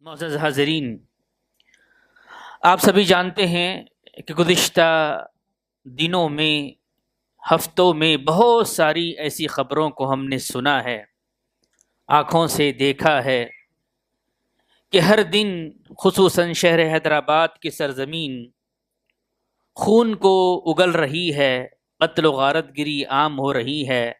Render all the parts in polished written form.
معزز حاضرین، آپ سبھی جانتے ہیں کہ گزشتہ دنوں میں، ہفتوں میں بہت ساری ایسی خبروں کو ہم نے سنا ہے، آنکھوں سے دیکھا ہے کہ ہر دن خصوصاً شہر حیدرآباد کی سرزمین خون کو اگل رہی ہے، قتل و غارت گری عام ہو رہی ہے۔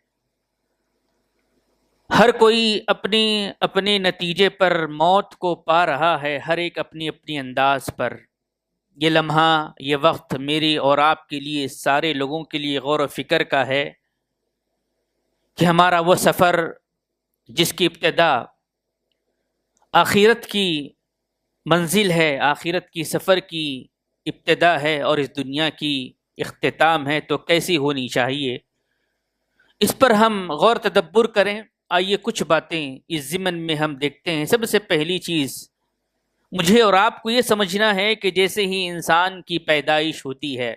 ہر کوئی اپنے اپنے نتیجے پر موت کو پا رہا ہے، ہر ایک اپنی اپنی انداز پر۔ یہ لمحہ، یہ وقت میرے اور آپ کے لیے، سارے لوگوں کے لیے غور و فکر کا ہے کہ ہمارا وہ سفر جس کی ابتدا آخرت کی منزل ہے، آخرت کی سفر کی ابتدا ہے اور اس دنیا کی اختتام ہے، تو کیسی ہونی چاہیے، اس پر ہم غور تدبر کریں۔ آئیے کچھ باتیں اس ضمن میں ہم دیکھتے ہیں۔ سب سے پہلی چیز مجھے اور آپ کو یہ سمجھنا ہے کہ جیسے ہی انسان کی پیدائش ہوتی ہے،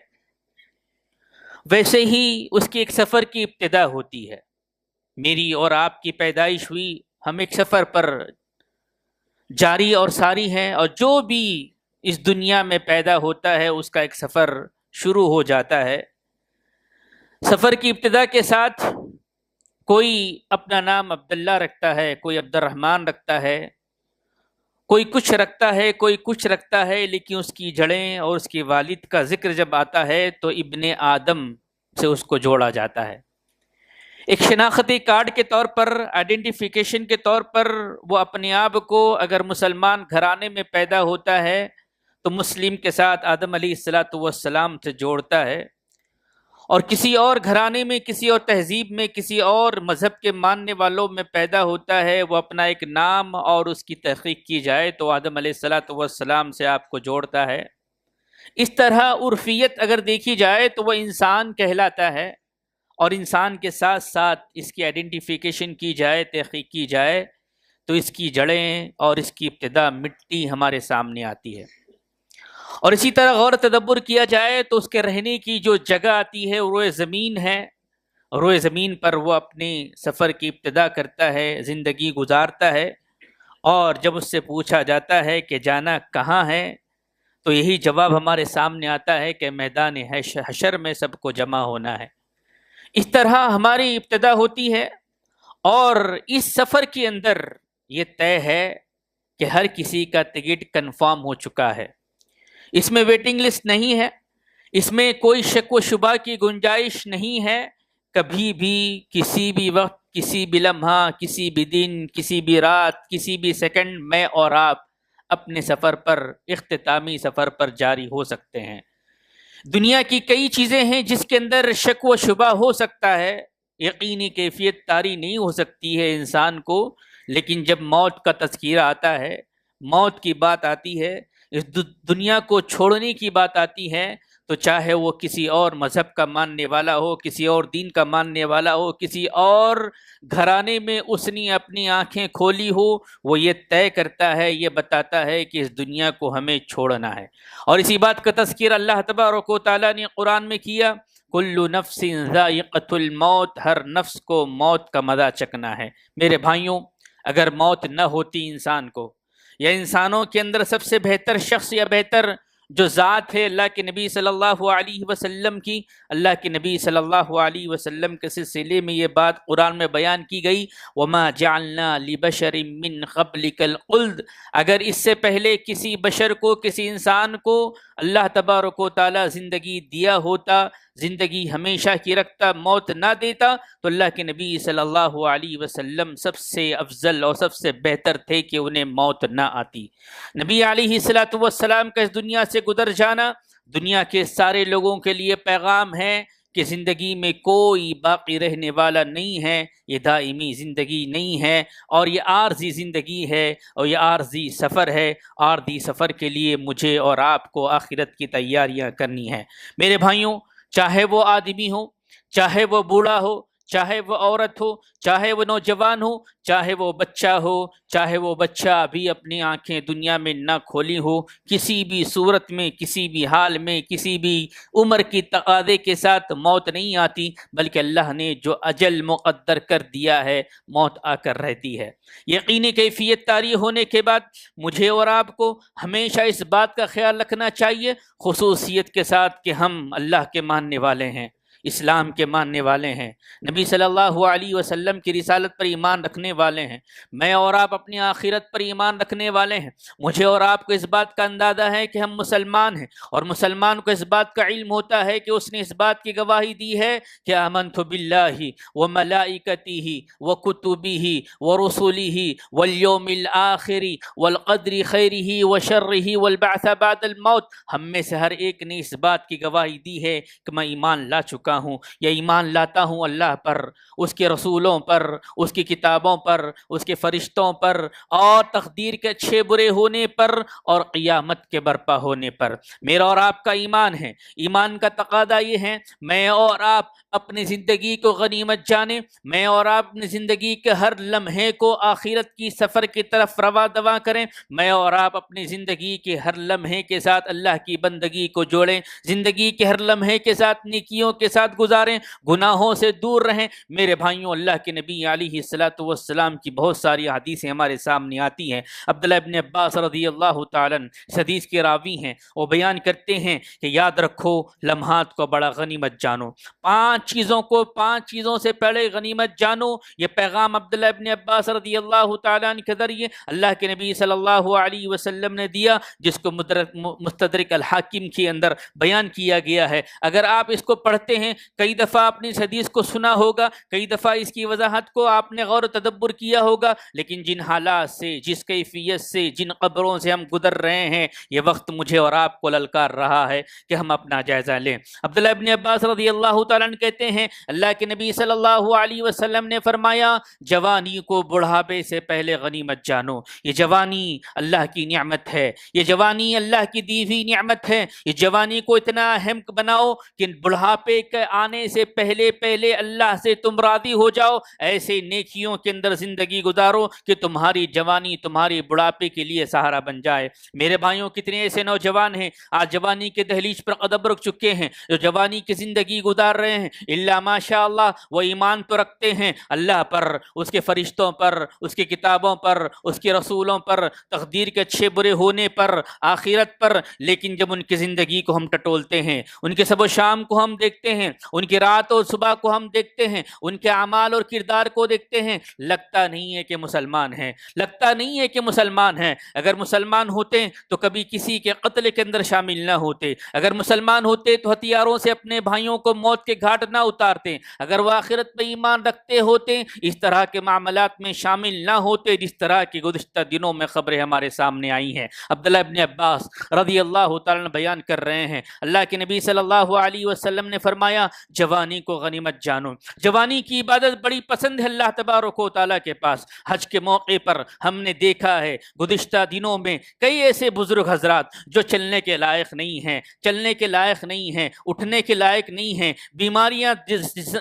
ویسے ہی اس کی ایک سفر کی ابتدا ہوتی ہے۔ میری اور آپ کی پیدائش ہوئی، ہم ایک سفر پر جاری اور ساری ہیں، اور جو بھی اس دنیا میں پیدا ہوتا ہے اس کا ایک سفر شروع ہو جاتا ہے۔ سفر کی ابتدا کے ساتھ کوئی اپنا نام عبداللہ رکھتا ہے، کوئی عبد الرحمن رکھتا ہے، کوئی کچھ رکھتا ہے، کوئی کچھ رکھتا ہے، لیکن اس کی جڑیں اور اس کے والد کا ذکر جب آتا ہے تو ابن آدم سے اس کو جوڑا جاتا ہے۔ ایک شناختی کارڈ کے طور پر، آئیڈینٹیفیکیشن کے طور پر وہ اپنے آپ کو، اگر مسلمان گھرانے میں پیدا ہوتا ہے تو مسلم کے ساتھ آدم علیہ السلام سے جوڑتا ہے، اور کسی اور گھرانے میں، کسی اور تہذیب میں، کسی اور مذہب کے ماننے والوں میں پیدا ہوتا ہے، وہ اپنا ایک نام اور اس کی تحقیق کی جائے تو آدم علیہ السلام سے آپ کو جوڑتا ہے۔ اس طرح عرفیت اگر دیکھی جائے تو وہ انسان کہلاتا ہے، اور انسان کے ساتھ ساتھ اس کی آئیڈینٹیفیکیشن کی جائے، تحقیق کی جائے تو اس کی جڑیں اور اس کی ابتدا مٹی ہمارے سامنے آتی ہے۔ اور اسی طرح غور تدبر کیا جائے تو اس کے رہنے کی جو جگہ آتی ہے وہ روئے زمین ہے۔ روئے زمین پر وہ اپنے سفر کی ابتدا کرتا ہے، زندگی گزارتا ہے، اور جب اس سے پوچھا جاتا ہے کہ جانا کہاں ہے تو یہی جواب ہمارے سامنے آتا ہے کہ میدان حشر میں سب کو جمع ہونا ہے۔ اس طرح ہماری ابتدا ہوتی ہے، اور اس سفر کے اندر یہ طے ہے کہ ہر کسی کا ٹکٹ کنفرم ہو چکا ہے۔ اس میں ویٹنگ لسٹ نہیں ہے، اس میں کوئی شک و شبہ کی گنجائش نہیں ہے۔ کبھی بھی، کسی بھی وقت، کسی بھی لمحہ، کسی بھی دن، کسی بھی رات، کسی بھی سیکنڈ میں اور آپ اپنے سفر پر، اختتامی سفر پر جاری ہو سکتے ہیں۔ دنیا کی کئی چیزیں ہیں جس کے اندر شک و شبہ ہو سکتا ہے، یقینی کیفیت طاری نہیں ہو سکتی ہے انسان کو، لیکن جب موت کا تذکرہ آتا ہے، موت کی بات آتی ہے، اس دنیا کو چھوڑنے کی بات آتی ہے، تو چاہے وہ کسی اور مذہب کا ماننے والا ہو، کسی اور دین کا ماننے والا ہو، کسی اور گھرانے میں اس نے اپنی آنکھیں کھولی ہو، وہ یہ طے کرتا ہے، یہ بتاتا ہے کہ اس دنیا کو ہمیں چھوڑنا ہے۔ اور اسی بات کا تذکرہ اللہ تبارک و تعالیٰ نے قرآن میں کیا، کل نفس ذائقۃ الموت، ہر نفس کو موت کا مزہ چکھنا ہے۔ میرے بھائیوں، اگر موت نہ ہوتی انسان کو، یا انسانوں کے اندر سب سے بہتر شخص یا بہتر جو ذات ہے اللہ کے نبی صلی اللہ علیہ وسلم کی، اللہ کے نبی صلی اللہ علیہ وسلم کے سلسلے میں یہ بات قرآن میں بیان کی گئی، وَمَا جَعَلْنَا لِبَشَرٍ مِّن قَبْلِكَ الْخُلْدَ، اگر اس سے پہلے کسی بشر کو، کسی انسان کو اللہ تبارک و تعالیٰ زندگی دیا ہوتا، زندگی ہمیشہ کی رکھتا، موت نہ دیتا، تو اللہ کے نبی صلی اللہ علیہ وسلم سب سے افضل اور سب سے بہتر تھے کہ انہیں موت نہ آتی۔ نبی علیہ السلام کا اس دنیا سے گزر جانا دنیا کے سارے لوگوں کے لیے پیغام ہے کہ زندگی میں کوئی باقی رہنے والا نہیں ہے، یہ دائمی زندگی نہیں ہے، اور یہ عارضی زندگی ہے، اور یہ عارضی سفر ہے۔ عارضی سفر کے لیے مجھے اور آپ کو آخرت کی تیاریاں کرنی ہیں۔ میرے بھائیوں، چاہے وہ آدمی ہو، چاہے وہ بوڑھا ہو، چاہے وہ عورت ہو، چاہے وہ نوجوان ہو، چاہے وہ بچہ ہو، چاہے وہ بچہ ابھی اپنی آنکھیں دنیا میں نہ کھولی ہو، کسی بھی صورت میں، کسی بھی حال میں، کسی بھی عمر کی تقاضے کے ساتھ موت نہیں آتی، بلکہ اللہ نے جو اجل مقدر کر دیا ہے موت آ کر رہتی ہے۔ یقینی کیفیت طاری ہونے کے بعد مجھے اور آپ کو ہمیشہ اس بات کا خیال رکھنا چاہیے، خصوصیت کے ساتھ، کہ ہم اللہ کے ماننے والے ہیں، اسلام کے ماننے والے ہیں، نبی صلی اللہ علیہ وسلم کی رسالت پر ایمان رکھنے والے ہیں، میں اور آپ اپنی آخرت پر ایمان رکھنے والے ہیں۔ مجھے اور آپ کو اس بات کا اندازہ ہے کہ ہم مسلمان ہیں، اور مسلمان کو اس بات کا علم ہوتا ہے کہ اس نے اس بات کی گواہی دی ہے کہ آمنت باللہ وملائکتہ وکتبہ ورسلہ والیوم الآخر والقدر خیرہ وشرہ والبعث بعد الموت۔ ہم میں سے ہر ایک نے اس بات کی گواہی دی ہے کہ میں ایمان لا چکا ہوں، یا ایمان لاتا ہوں اللہ پر، اس کے رسولوں پر، اس کی کتابوں پر، اس کے فرشتوں پر، اور تقدیر کے اچھے برے ہونے پر، اور قیامت کے برپا ہونے پر۔ میرا اور آپ کا ایمان ہے، ایمان کا تقاضا یہ ہے میں اور آپ اپنی زندگی کو غنیمت جانیں، میں اور آپ اپنی زندگی کے ہر لمحے کو آخرت کی سفر کی طرف روا دوا کریں، میں اور آپ اپنی زندگی کے ہر لمحے کے ساتھ اللہ کی بندگی کو جوڑیں، زندگی کے ہر لمحے کے ساتھ نیکیوں کے ساتھ گزاریں، گناہوں سے دور رہیں۔ میرے بھائیوں، اللہ کے نبی علیہ الصلوۃ والسلام کی بہت ساری حدیثیں ہمارے سامنے آتی ہیں۔ عبداللہ ابن عباس رضی اللہ تعالیٰ اس حدیث کے راوی ہیں، وہ بیان کرتے ہیں کہ یاد رکھو، لمحات کو بڑا غنیمت جانو، پانچ چیزوں سے پہلے غنیمت جانو۔ یہ پیغام عبداللہ ابن عباس رضی اللہ تعالیٰ عنہ کے ذریعے اللہ کے نبی صلی اللہ علیہ وسلم نے دیا، جس کو مستدرک الحاکم کے اندر بیان کیا گیا ہے۔ اگر آپ اس کو پڑھتے ہیں، کئی دفعہ آپ نے اس حدیث کو سنا ہوگا، کئی دفعہ اس کی وضاحت کو آپ نے غور و تدبر کیا ہوگا، لیکن جن حالات سے، جس کیفیت سے، جن قبروں سے ہم گزر رہے ہیں، یہ وقت مجھے اور آپ کو للکار رہا ہے کہ ہم اپنا جائزہ لیں۔ عبداللہ ابن عباس رضی اللہ تعالیٰ عنہ کہتے ہیں، اللہ کے نبی صلی اللہ علیہ وسلم نے فرمایا، جوانی کو بڑھاپے سے پہلے غنیمت جانو۔ یہ جوانی اللہ کی نعمت ہے، یہ جوانی اللہ کی دی ہوئی نعمت ہے۔ یہ جوانی کو اتنا اہم بناؤ کہ بڑھاپے کے آنے سے پہلے اللہ سے تم راضی ہو جاؤ، ایسے نیکیوں کے اندر زندگی گزارو کہ تمہاری جوانی تمہاری بڑھاپے کے لیے سہارا بن جائے۔ میرے بھائیوں، کتنے ایسے نوجوان ہیں آج جوانی کے دہلیز پر قدم رکھ چکے ہیں، جو جوانی کی زندگی گزار رہے ہیں، اللہ ماشاء اللہ وہ ایمان تو رکھتے ہیں اللہ پر، اس کے فرشتوں پر، اس کی کتابوں پر، اس کے رسولوں پر، تقدیر کے اچھے برے ہونے پر، آخرت پر، لیکن جب ان کی زندگی کو ہم ٹٹولتے ہیں، ان کے صبح و شام کو ہم دیکھتے ہیں، ان کی رات اور صبح کو ہم دیکھتے ہیں، ان کے اعمال اور کردار کو دیکھتے ہیں، لگتا نہیں ہے کہ مسلمان ہیں، لگتا نہیں ہے کہ مسلمان ہیں۔ اگر مسلمان ہوتے تو کبھی کسی کے قتل کے اندر شامل نہ ہوتے، اگر مسلمان ہوتے تو ہتھیاروں سے اپنے بھائیوں کو موت کے گھاٹ نہ اتارتے، اگر وہ آخرت پہ ایمان رکھتے ہوتے اس طرح کے معاملات میں شامل نہ ہوتے جس طرح کی گزشتہ دنوں میں خبریں ہمارے سامنے آئی ہیں۔ عبداللہ ابن عباس رضی اللہ تعالیٰ بیان کر رہے ہیں، اللہ کے نبی صلی اللہ علیہ وسلم نے فرمایا، جوانی کو غنیمت جانو۔ جوانی کی عبادت بڑی پسند ہے اللہ تبارک و تعالیٰ کے پاس۔ حج کے موقع پر ہم نے دیکھا ہے گزشتہ دنوں میں کئی ایسے بزرگ حضرات جو چلنے کے لائق نہیں ہیں، چلنے کے لائق نہیں ہیں، اٹھنے کے لائق نہیں ہیں، بیماریاں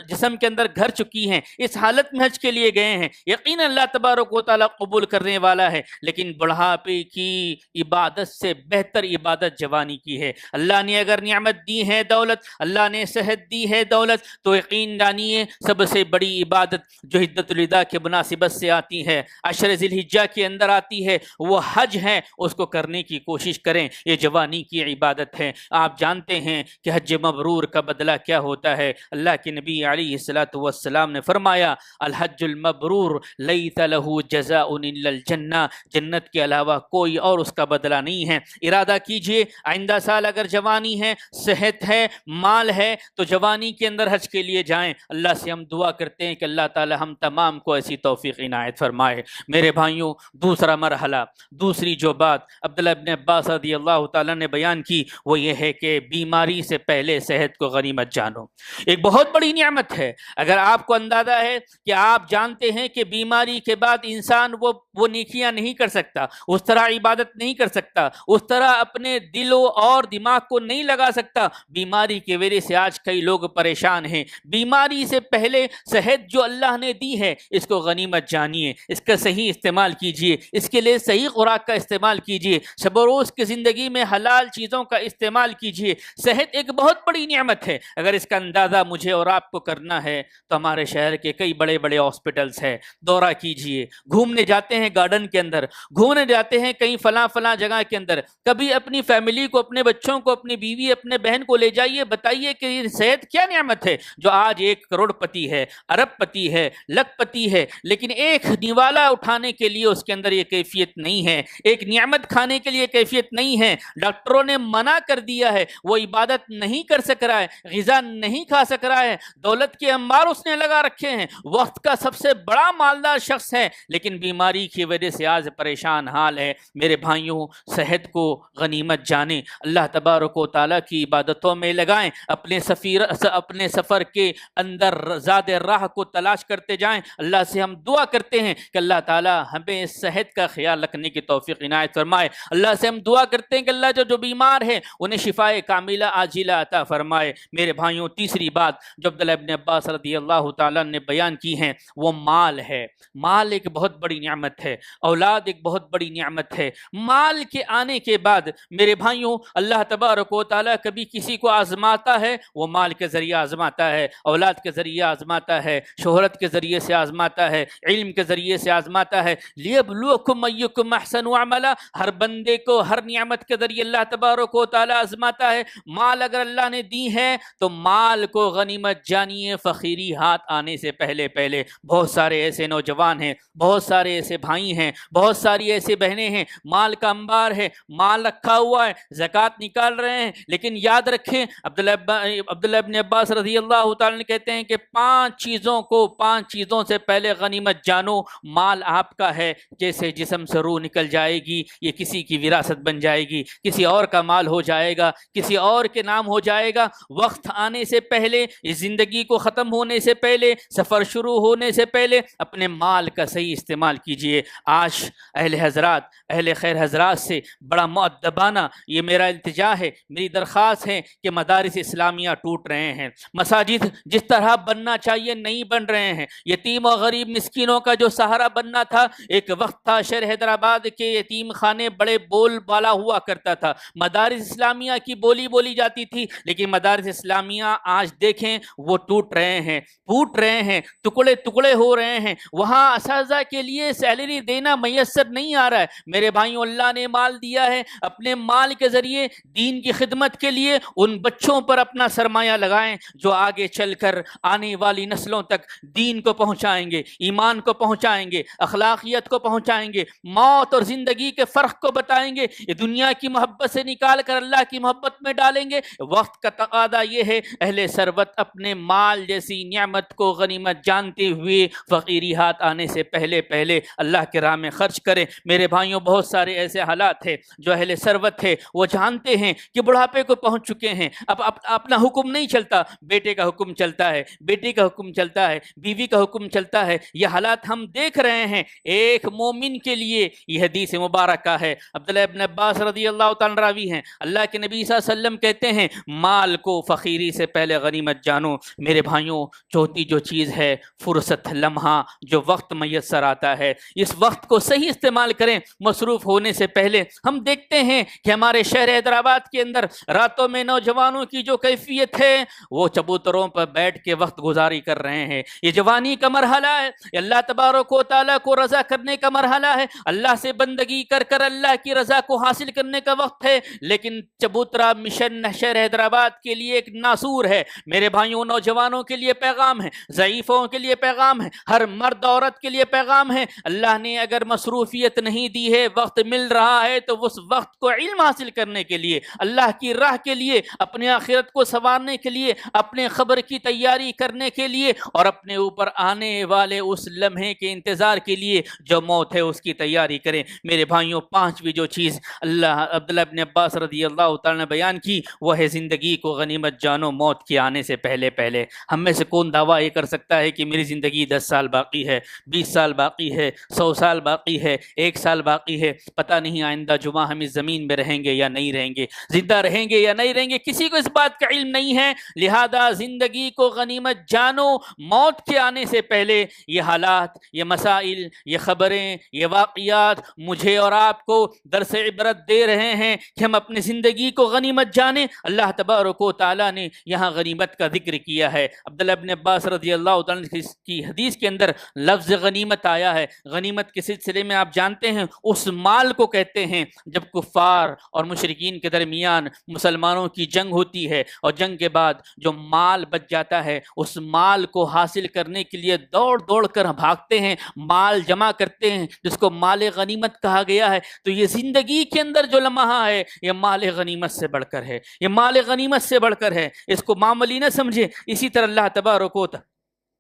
جسم کے اندر گھر چکی ہیں، اس حالت میں حج کے لیے گئے ہیں۔ یقیناً اللہ تبارک و تعالیٰ قبول کرنے والا ہے، لیکن بڑھاپے کی عبادت سے بہتر عبادت جوانی کی ہے۔ اللہ نے اگر نعمت دی ہے دولت، اللہ نے صحت دی ہے دولت، تو یقین جانیے سب سے بڑی عبادت جو حجۃ الوداع کے مناسبت سے آتی ہے، عشر ذی الحجہ کے اندر آتی ہے، وہ حج ہے، اس کو کرنے کی کوشش کریں۔ یہ جوانی کی عبادت ہے۔ آپ جانتے ہیں کہ حج مبرور کا بدلہ کیا ہوتا ہے۔ اللہ کے نبی علیہ الصلوۃ والسلام نے فرمایا، الحج المبرور لیس لہ جزاء الا الجنہ، جنت کے علاوہ کوئی اور اس کا بدلہ نہیں ہے۔ ارادہ کیجئے آئندہ سال اگر جوانی ہے، صحت ہے، مال ہے، تو جوانی کے اندر حج کے لیے جائیں۔ اللہ سے ہم دعا کرتے ہیں کہ اللہ تعالی ہم تمام کو ایسی توفیق عنایت فرمائے۔ میرے بھائیوں، دوسرا مرحلہ، دوسری جو بات عبداللہ ابن عباس رضی اللہ تعالیٰ نے بیان کی وہ یہ ہے کہ بیماری سے پہلے صحت کو غنیمت جانو۔ ایک بہت بڑی نعمت ہے۔ اگر آپ کو اندازہ ہے کہ آپ جانتے ہیں کہ بیماری کے بعد انسان وہ نیکیاں نہیں کر سکتا، اس طرح عبادت نہیں کر سکتا، اس طرح اپنے دل اور دماغ کو نہیں لگا سکتا، بیماری کی وجہ سے آج کئی لوگ پریشان ہیں۔ بیماری سے پہلے صحت جو اللہ نے دی ہے اس کو غنیمت جانیے، اس کا صحیح استعمال کیجیے، اس کے لیے صحیح خوراک کا استعمال کیجیے، شب و روز کی زندگی میں حلال چیزوں کا استعمال کیجیے۔ صحت ایک بہت بڑی نعمت ہے، اگر اس کا اندازہ مجھے اور آپ کو کرنا ہے تو ہمارے شہر کے کئی بڑے بڑے ہاسپٹلس ہیں، دورہ کیجیے، گھومنے جاتے ہیں گارڈن کے اندر، گھومنے جاتے ہیں کہیں فلاں جگہ کے اندر، کبھی اپنی فیملی کو، اپنے بچوں کو، اپنی بیوی، اپنے بہن کو لے جائیے، بتائیے کہ یہ صحت کیا نعمت ہے جو آج 1 کروڑ پتی ہے، ارب پتی ہے، لکھ پتی ہے، لیکن ایک نوالا اٹھانے کے لیے اس کے اندر یہ کیفیت نہیں ہے، ایک نعمت کھانے کے لیے کیفیت نہیں ہے۔ ڈاکٹروں نے منع کر دیا ہے، وہ عبادت نہیں کر سک رہا ہے، غذا نہیں کھا سک رہا ہے، دولت کے انبار اس نے لگا رکھے ہیں، وقت کا سب سے بڑا مالدار شخص ہے، لیکن بیماری کی وجہ سے آج پریشان حال ہے۔ میرے بھائیوں، صحت کو غنیمت جانیں، اللہ تبارک و تعالیٰ کی عبادتوں میں لگائیں، اپنے سفر کے اندر زاد راہ کو تلاش کرتے جائیں۔ اللہ سے ہم دعا کرتے ہیں کہ اللہ تعالیٰ ہمیں صحت کا خیال رکھنے کی توفیق عنایت فرمائے۔ اللہ سے ہم دعا کرتے ہیں کہ اللہ جو بیمار ہیں انہیں شفائے کاملہ عاجلہ عطا فرمائے۔ میرے بھائیوں، تیسری بات جو عبداللہ ابن عباس رضی اللہ تعالیٰ نے بیان کی ہے وہ مال ہے۔ مال ایک بہت بڑی نعمت ہے، اولاد ایک بہت بڑی نعمت ہے۔ مال کے آنے کے بعد میرے بھائیوں، اللہ تبارک و تعالیٰ کبھی کسی کو آزماتا ہے، وہ مال کے ذریعے آزماتا ہے، اولاد کے ذریعے آزماتا ہے، شہرت کے ذریعے سے آزماتا ہے، علم کے ذریعے سے آزماتا ہے۔ لیبلوکم ایکم احسن عملا، ہر بندے کو ہر نعمت کے ذریعے اللہ تبارک و تعالیٰ آزماتا ہے۔ مال اگر اللہ نے دی ہے تو مال کو غنیمت جانیے، فقیری ہاتھ آنے سے پہلے پہلے۔ بہت سارے ایسے نوجوان ہیں، بہت سارے ایسے بھائی ہیں، بہت ساری ایسے بہنیں ہیں، مال کا انبار ہے، مال رکھا ہوا ہے، زکوٰۃ نکال رہے ہیں، لیکن یاد رکھیں عبداللہ ابن عباس رضی اللہ تعالیٰ نے کہتے ہیں کہ 5 چیزوں سے پہلے غنیمت جانو۔ مال آپ کا ہے، جیسے جسم سے روح نکل جائے گی یہ کسی کی وراثت بن جائے گی، کسی اور کا مال ہو جائے گا، کسی اور کے نام ہو جائے گا۔ وقت آنے سے پہلے، اس زندگی کو ختم ہونے سے پہلے، سفر شروع ہونے سے پہلے اپنے مال کا صحیح استعمال کیجئے۔ آج اہل خیر حضرات سے بڑا مؤدبانہ یہ میرا التجا ہے، میری درخواست ہے کہ مدارس اسلامیہ ٹوٹ رہے ہیں، مساجد جس طرح بننا چاہیے نہیں بن رہے ہیں، یتیم و غریب مسکینوں کا جو سہارا بننا تھا، ایک وقت تھا شہر حیدرآباد کے یتیم خانے بڑے بول بالا ہوا کرتا تھا، مدارس اسلامیہ کی بولی جاتی تھی، لیکن مدارس اسلامیہ آج دیکھیں وہ ٹوٹ رہے ہیں، ٹکڑے ہو رہے ہیں، وہاں اساتذہ کے لیے سیلری دینا میسر نہیں آ رہا ہے۔ میرے بھائیوں، اللہ نے مال دیا ہے، اپنے مال کے ذریعے دین کی خدمت کے لیے ان بچوں پر اپنا سرمایہ لگائیں جو آگے چل کر آنے والی نسلوں تک دین کو پہنچائیں گے، ایمان کو پہنچائیں گے، اخلاقیت کو پہنچائیں گے، موت اور زندگی کے فرق کو بتائیں گے، یہ دنیا کی محبت سے نکال کر اللہ کی محبت میں ڈالیں گے۔ وقت کا تقاضا یہ ہے اہل ثروت اپنے مال جیسی نعمت کو غنیمت جانتے ہوئے فقیری ہاتھ آنے سے پہلے اللہ کے راہ میں خرچ کریں۔ میرے بھائیوں، بہت سارے ایسے حالات ہیں جو اہل ثروت ہے وہ جانتے ہیں کہ بڑھاپے کو پہنچ چکے ہیں، اب اپنا حکم نہیں چلتا، بیٹے کا حکم چلتا ہے، بیٹی کا حکم چلتا ہے، بیوی کا حکم چلتا ہے۔ یہ حالات ہم دیکھ رہے ہیں۔ ایک مومن کے لیے یہ حدیث مبارکہ ہے، عبداللہ ابن عباس رضی اللہ تعالیٰ راوی ہیں، اللہ کے نبی صلی اللہ علیہ وسلم کہتے ہیں مال کو فقیری سے پہلے غنیمت جانو۔ میرے بھائیوں، چوتھی جو چیز ہے فرصت، لمحہ جو وقت میسر آتا ہے، اس وقت کو صحیح استعمال کریں۔ مصروف ہونے سے پہلے ہم دیکھتے ہیں کہ ہمارے شہر حیدرآباد کے اندر راتوں میں نوجوانوں کی جو کیفیت ہے وہ چبوتروں پر بیٹھ کے وقت گزاری کر رہے ہیں۔ یہ جوانی کا مرحلہ ہے، اللہ تبارک و تعالیٰ کو رضا کرنے کا مرحلہ ہے، اللہ سے بندگی کر کر اللہ کی رضا کو حاصل کرنے کا وقت ہے، لیکن چبوترا مشن شہر حیدرآباد کے لیے ایک ناسور ہے۔ میرے بھائیوں، نوجوانوں کے لیے پیغام ہے، ضعیفوں کے لیے پیغام ہے، ہر مرد عورت کے لیے پیغام ہے۔ اللہ نے اگر مصروفیت نہیں دی ہے، وقت مل رہا ہے تو اس وقت کو علم حاصل کرنے کے لیے، اللہ کی راہ کے لیے، اپنے آخرت کو سنوارنے کے لیے، اپنے خبر کی تیاری کرنے کے لیے اور اپنے اوپر آنے والے اس لمحے کے انتظار کے لیے جو موت ہے اس کی تیاری کریں۔ میرے بھائیوں، پانچویں جو چیز عبداللہ ابن عباس رضی اللہ تعالیٰ نے بیان کی وہ ہے زندگی کو غنیمت جانو موت کے آنے سے پہلے پہلے۔ ہم میں سے کون دعویٰ یہ کر سکتا ہے کہ میری زندگی 10 سال باقی ہے، 20 سال باقی ہے، 100 سال باقی ہے، 1 سال باقی ہے، پتہ نہیں آئندہ جمعہ ہم اس زمین میں رہیں گے یا نہیں رہیں گے، زندہ رہیں گے یا نہیں رہیں گے، کسی کو اس بات کا علم نہیں ہے۔ ہیں، لہذا زندگی کو غنیمت جانو۔ موت کے آنے سے پہلے یہ حالات، یہ مسائل، یہ خبریں، یہ واقعات مجھے اور آپ کو درس عبرت دے رہے ہیں کہ ہم اپنی زندگی کو غنیمت جانیں۔ اللہ تبارک و تعالیٰ نے یہاں غنیمت کا ذکر کیا ہے۔ عبداللہ ابن عباس رضی اللہ تعالیٰ کی حدیث کے اندر لفظ غنیمت آیا ہے۔ غنیمت کے سلسلے میں آپ جانتے ہیں اس مال کو کہتے ہیں جب کفار اور مشرکین کے درمیان مسلمانوں کی جنگ ہوتی ہے اور جنگ کے بعد جو مال بچ جاتا ہے اس مال کو حاصل کرنے کے لیے دوڑ دوڑ کر بھاگتے ہیں، مال جمع کرتے ہیں، جس کو مال غنیمت کہا گیا ہے۔ تو یہ زندگی کے اندر جو لمحہ ہے یہ مال غنیمت سے بڑھ کر ہے، یہ مال غنیمت سے بڑھ کر ہے، اس کو معمولی نہ سمجھے۔ اسی طرح اللہ تبارک و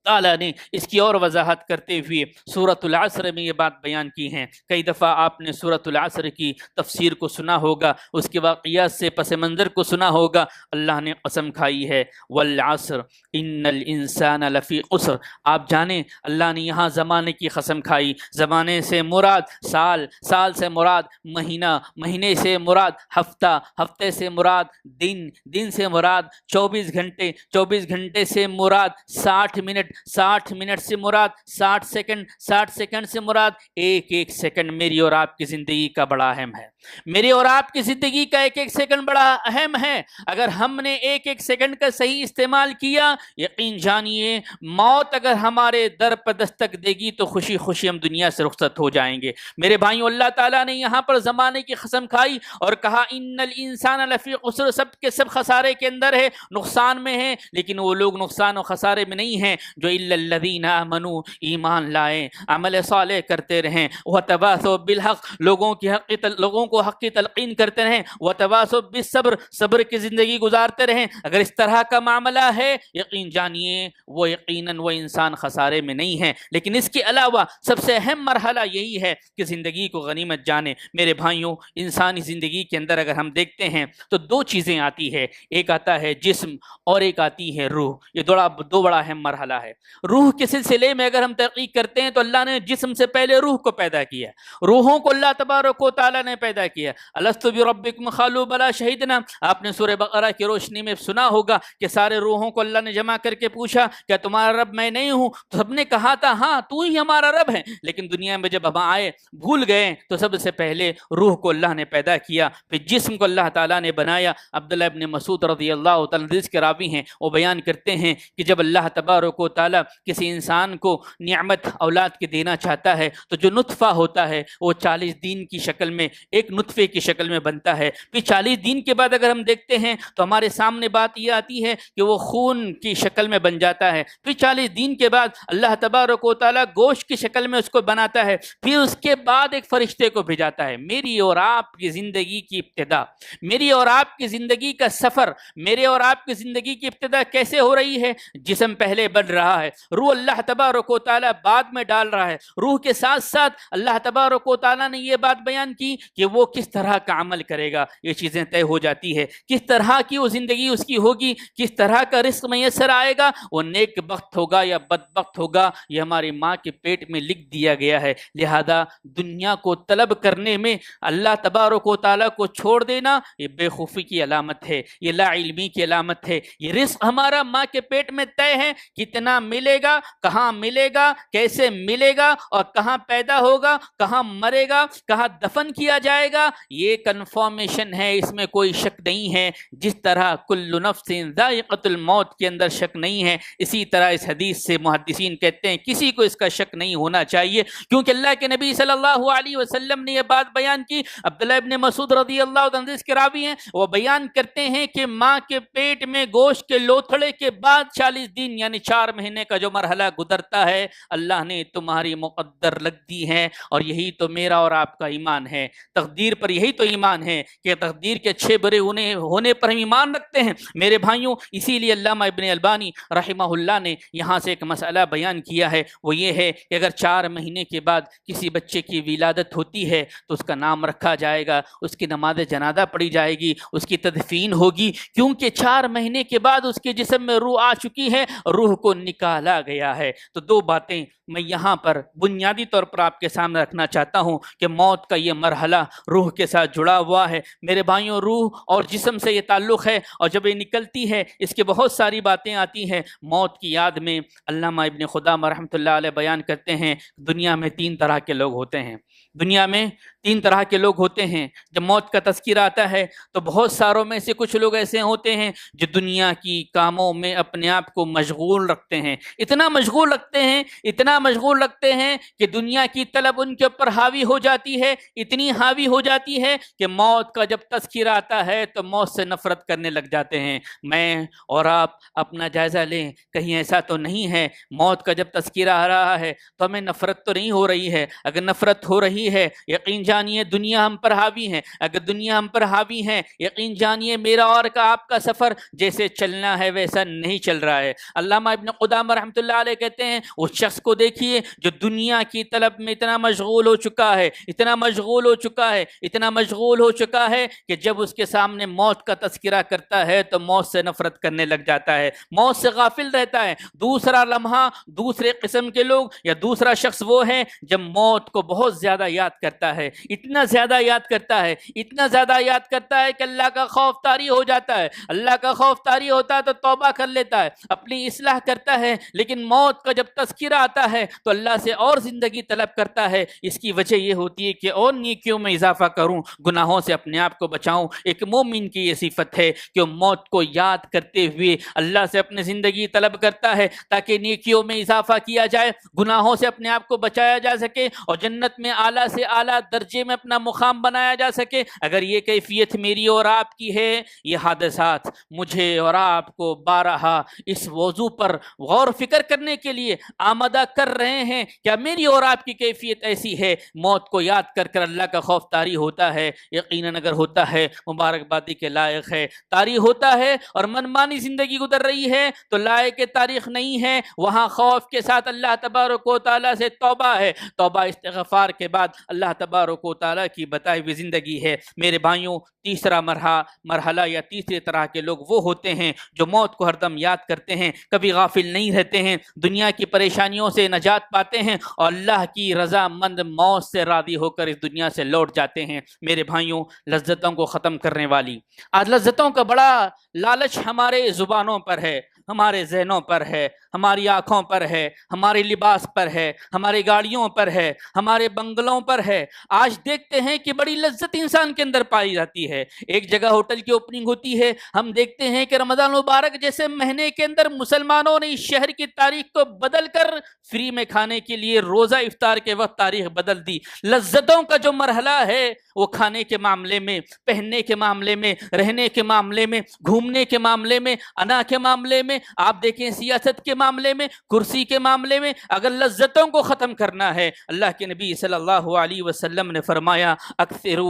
تعالیٰ نے اس کی اور وضاحت کرتے ہوئے سورۃ العصر میں یہ بات بیان کی ہیں۔ کئی دفعہ آپ نے سورۃ العصر کی تفسیر کو سنا ہوگا، اس کے واقعات سے پس منظر کو سنا ہوگا۔ اللہ نے قسم کھائی ہے والعصر ان الانسان لفی خسر۔ آپ جانیں اللہ نے یہاں زمانے کی قسم کھائی۔ زمانے سے مراد سال، سال سے مراد مہینہ، مہینے سے مراد ہفتہ، ہفتے سے مراد دن، دن سے مراد 24 گھنٹے، 24 گھنٹے سے مراد 60 منٹ، 60 منٹ سے مراد 60 سیکنڈ، 60 سیکنڈ سے مراد ایک ایک سیکنڈ میری اور آپ کی زندگی کا بڑا اہم ہے۔ میری اور آپ کی زندگی کا ایک ایک سیکنڈ بڑا اہم ہے۔ اگر ہم نے ایک ایک سیکنڈ کا صحیح استعمال کیا، یقین جانیے موت اگر ہمارے در پر دستک دے گی تو خوشی خوشی ہم دنیا سے رخصت ہو جائیں گے۔ میرے بھائیوں، اللہ تعالیٰ نے یہاں پر زمانے کی قسم کھائی اور کہا ان الانسان لفی خسر، سب کے سب خسارے کے اندر ہے، نقصان میں ہے، لیکن وہ لوگ نقصان و خسارے میں نہیں ہیں جو الا الذین آمنوا، ایمان لائیں، عمل صالح کرتے رہیں، وتواصوا بالحق، لوگوں کو حق کی تلقین کرتے رہیں، وتواصوا بالصبر، صبر کی زندگی گزارتے رہیں۔ اگر اس طرح کا معاملہ ہے یقین جانیے وہ یقیناً وہ انسان خسارے میں نہیں ہے۔ لیکن اس کے علاوہ سب سے اہم مرحلہ یہی ہے کہ زندگی کو غنیمت جانیں۔ میرے بھائیوں، انسانی زندگی کے اندر اگر ہم دیکھتے ہیں تو دو چیزیں آتی ہے، ایک آتا ہے جسم اور ایک آتی ہے روح۔ یہ دو بڑا اہم مرحلہ ہے۔ روح کے سلسلے میں اگر ہم تحقیق کرتے ہیں تو اللہ نے جسم سے پہلے روح کو پیدا کیا، روحوں کو اللہ تبارک و تعالیٰ نے پیدا کیا۔ الست بربکم قالوا بلی شہدنا، آپ نے سورہ بقرہ کی روشنی میں سنا ہوگا کہ سارے روحوں کو اللہ نے جمع کر کے پوچھا کیا تمہارا رب میں نہیں ہوں؟ تو سب نے کہا تھا ہاں تو ہی ہمارا رب ہے، لیکن دنیا میں جب ہم آئے بھول گئے تو سب سے پہلے روح کو اللہ نے پیدا کیا، پھر جسم کو اللہ تعالیٰ نے بنایا۔ عبداللہ ابن مسعود رضی اللہ تعالیٰ عنہ کے راوی ہیں، وہ بیان کرتے ہیں کہ جب اللہ تبارک و تعالیٰ کسی انسان کو نعمت اولاد کے دینا چاہتا ہے تو جو نطفہ ہوتا ہے وہ 40 دن کی شکل میں ایک نطفے کی شکل میں بنتا ہے، پھر 40 دن کے بعد اگر ہم دیکھتے ہیں تو ہمارے سامنے بات یہ آتی ہے کہ وہ خون کی شکل میں بن جاتا ہے، پھر 40 دن کے بعد اللہ تبارک و تعالیٰ گوشت کی شکل میں اس کو بناتا ہے، پھر اس کے بعد ایک فرشتے کو بھیجاتا ہے۔ میری اور آپ کی زندگی کی ابتدا، میری اور آپ کی زندگی کا سفر، میرے اور آپ کی زندگی کی ابتدا کیسے ہو رہی ہے؟ جسم پہلے بن رہا ہے، روح اللہ تبارک و تعالیٰ بعد میں ڈال رہا ہے، روح کے ساتھ ساتھ اللہ تبارک و تعالیٰ نے یہ بات بیان کی کہ وہ کس طرح کا عمل کرے گا، یہ چیزیں طے ہو جاتی ہے، کس طرح کی وہ زندگی اس کی ہوگی، کس طرح کا رزق میسر آئے گا، وہ نیک بخت ہوگا یا بدبخت ہوگا، یہ ہماری ماں کے پیٹ میں لکھ دیا گیا ہے۔ لہذا دنیا کو طلب کرنے میں اللہ تبارک و تعالیٰ کو چھوڑ دینا یہ بے خوفی کی علامت ہے، یہ لا علمی کی علامت ہے۔ یہ رزق ہمارا ماں کے پیٹ میں طے ہے، کتنا ملے گا، کہاں ملے گا، کیسے ملے گا، اور کہاں پیدا ہوگا، کہاں مرے گا، کہاں دفن کیا جائے گا، یہ کنفرمیشن ہے، اس میں کوئی شک نہیں ہے۔ جس طرح کل نفس ذائقۃ الموت کے اندر شک نہیں ہے، اسی طرح اس حدیث سے محدثین کہتے ہیں کسی کو اس کا شک نہیں ہونا چاہیے، کیونکہ اللہ کے نبی صلی اللہ علیہ وسلم نے یہ بات بیان کی۔ عبداللہ ابن مسعود رضی اللہ عنہ کے راوی ہیں، وہ بیان کرتے ہیں کہ ماں کے پیٹ میں گوشت کے لوتھڑے کے بعد 40 دن یعنی 4 مہینے کا جو مرحلہ گزرتا ہے اللہ نے تمہاری مقدر لگ دی ہے، اور یہی تو میرا اور آپ کا ایمان ہے، تقدیر پر یہی تو ایمان ہے کہ تقدیر کے اچھے برے ہونے پر ہم ایمان رکھتے ہیں۔ میرے بھائیوں، اسی لیے علامہ ابن البانی رحمہ اللہ نے یہاں سے ایک مسئلہ بیان کیا ہے، وہ یہ ہے کہ اگر 4 مہینے کے بعد کسی بچے کی ولادت ہوتی ہے تو اس کا نام رکھا جائے گا، اس کی نماز جنازہ پڑھی جائے گی، اس کی تدفین ہوگی، کیونکہ 4 مہینے کے بعد اس کے جسم میں روح آ چکی ہے، روح کو نکالا گیا ہے۔ تو دو باتیں میں یہاں پر بنیادی طور پر آپ کے سامنے رکھنا چاہتا ہوں کہ موت کا یہ مرحلہ روح کے ساتھ جڑا ہوا ہے میرے بھائیوں۔ روح اور جسم سے یہ تعلق ہے، اور جب یہ نکلتی ہے اس کے بہت ساری باتیں آتی ہیں۔ موت کی یاد میں علامہ ابن خدامہ رحمۃ اللہ علیہ بیان کرتے ہیں دنیا میں 3 طرح کے لوگ ہوتے ہیں۔ دنیا میں 3 طرح کے لوگ ہوتے ہیں۔ جب موت کا تذکرہ آتا ہے تو بہت ساروں میں سے کچھ لوگ ایسے ہوتے ہیں جو دنیا کی کاموں میں اپنے آپ کو مشغول رکھتے ہیں، اتنا مشغول رکھتے ہیں، اتنا مشغول رکھتے ہیں کہ دنیا کی طلب ان کے اوپر حاوی ہو جاتی ہے، اتنی حاوی ہو جاتی ہے کہ موت کا جب تذکرہ آتا ہے تو موت سے نفرت کرنے لگ جاتے ہیں۔ میں اور آپ اپنا جائزہ لیں، کہیں ایسا تو نہیں ہے موت کا جب تذکرہ آ رہا ہے تو ہمیں نفرت تو نہیں ہو رہی ہے؟ اگر نفرت ہو رہی ہے یقین جانیے دنیا ہم پر حاوی ہے۔ اگر دنیا ہم پر حاوی ہے یقین جانیے میرا اور کا آپ کا سفر جیسے چلنا ہے ویسا نہیں چل رہا ہے۔ علامہ ابن قدامہ رحمۃ اللہ علیہ کہتے ہیں اس شخص کو دیکھیے جو دنیا کی طلب میں اتنا مشغول ہو چکا ہے، اتنا مشغول ہو چکا ہے، اتنا مشغول ہو چکا ہے کہ جب اس کے سامنے موت کا تذکرہ کرتا ہے تو موت سے نفرت کرنے لگ جاتا ہے، موت سے غافل رہتا ہے۔ دوسرا لمحہ دوسرے قسم کے لوگ یا دوسرا شخص وہ ہے جب موت کو بہت زیادہ یاد کرتا ہے، اتنا زیادہ یاد کرتا ہے، اتنا زیادہ یاد کرتا ہے کہ اللہ کا خوف طاری ہو جاتا ہے۔ اللہ کا خوف طاری ہوتا ہے تو توبہ کر لیتا ہے، اپنی اصلاح کرتا ہے، لیکن موت کا جب تذکرہ آتا ہے تو اللہ سے اور زندگی طلب کرتا ہے۔ اس کی وجہ یہ ہوتی ہے کہ اور نیکیوں میں اضافہ کروں، گناہوں سے اپنے آپ کو بچاؤں۔ ایک مومن کی یہ صفت ہے کہ وہ موت کو یاد کرتے ہوئے اللہ سے اپنی زندگی طلب کرتا ہے تاکہ نیکیوں میں اضافہ کیا جائے، گناہوں سے اپنے آپ کو بچایا جا سکے اور جنت میں اعلیٰ سے اعلیٰ درجے میں اپنا مقام بنایا جا سکے۔ اگر یہ کیفیت میری اور آپ کی ہے، یہ حادثات مجھے اور آپ کو بارہا اس موضوع پر غور و فکر کرنے کے لیے آمادہ کر رہے ہیں۔ کیا میری اور آپ کی کیفیت ایسی ہے؟ موت کو یاد کر کر اللہ کا خوف طاری ہوتا ہے؟ یقیناً اگر ہوتا ہے مبارکبادی کے لائق ہے۔ طاری ہوتا ہے اور منمانی زندگی گزر رہی ہے تو لائق تاریخ نہیں ہے، وہاں خوف کے ساتھ اللہ تبارک و تعالیٰ سے توبہ ہے، توبہ استغفار کے بعد اللہ تبارک و تعالیٰ کی بتائی ہوئی زندگی ہے۔ میرے بھائیوں، تیسرا مرحلہ یا تیسرے طرح کے لوگ وہ ہوتے ہیں جو موت کو ہر دم یاد کرتے ہیں، کبھی غافل نہیں رہتے ہیں، دنیا کی پریشانیوں سے نجات پاتے ہیں اور اللہ کی رضا مند موت سے راضی ہو کر اس دنیا سے لوٹ جاتے ہیں۔ میرے بھائیوں، لذتوں کو ختم کرنے والی آج لذتوں کا بڑا لالچ ہمارے زبانوں پر ہے، ہمارے ذہنوں پر ہے، ہماری آنکھوں پر ہے، ہمارے لباس پر ہے، ہماری گاڑیوں پر ہے، ہمارے بنگلوں پر ہے۔ آج دیکھتے ہیں کہ بڑی لذت انسان کے اندر پائی جاتی ہے۔ ایک جگہ ہوٹل کی اوپننگ ہوتی ہے، ہم دیکھتے ہیں کہ رمضان مبارک جیسے مہینے کے اندر مسلمانوں نے اس شہر کی تاریخ کو بدل کر فری میں کھانے کے لیے روزہ افطار کے وقت تاریخ بدل دی۔ لذتوں کا جو مرحلہ ہے وہ کھانے کے معاملے میں، پہننے کے معاملے میں، رہنے کے معاملے میں، گھومنے کے معاملے میں، انا کے معاملے میں، آپ دیکھیں سیاست کے معاملے میں، کرسی کے معاملے میں، اگر لذتوں کو ختم کرنا ہے، اللہ کے نبی صلی اللہ علیہ وسلم نے فرمایا اکثر